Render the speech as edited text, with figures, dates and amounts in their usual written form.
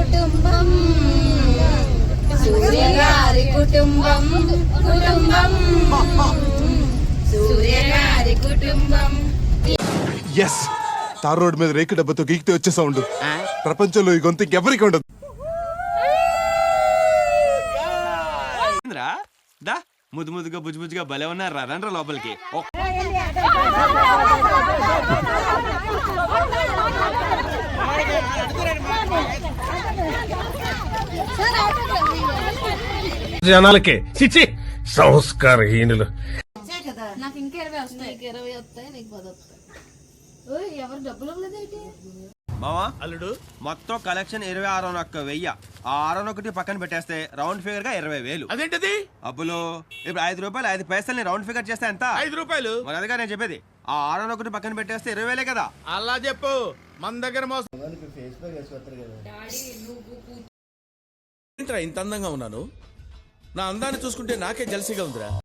కుటుంబం సూర్య గారి కుటుంబం సూర్య గారి కుటుంబం. ఎస్, తార్ రోడ్ మీద రేకు డబ్బతో గీకితే వచ్చే సౌండ్ ప్రపంచంలో ఈ గొంతు ఇంకెవరికి ఉండదు. దా ముద్దు ముద్దుగా బుజ్జు బుజ్జుగా భలే ఉన్నారు రండ్రా లోపలికి. జనాలకే చిచి సంస్కారహీనులు. నాకు ఇంకా 20 వస్తాయి. 20 వస్తాయి, నీకు 10 వస్తాయి. ఎవరు డబ్బులు ఇవ్వలేదేంటి మావా? అల్లుడు మొత్తం కలెక్షన్ 26,100. ఆ 601 పక్కన పెట్టేస్తే రౌండ్ ఫిగర్ గా 20,000. అదేంటది? అబ్బులు ఇప్పుడు 5 రూపాయలు 5 పైసలు రౌండ్ ఫిగర్ చేస్తే ఎంత? 5 రూపాయలు. మరి అదిగా నేను చెప్పేది. ఆ 601 పక్కన పెట్టేస్తే 20,000 కదా. అలా చెప్పు, మన దగ్గర మోసం ఏంట్రా ఇంత అందంగా ఉన్నాను? నా అందాన్ని చూసుకుంటే నాకే జలసిగా ఉందిరా.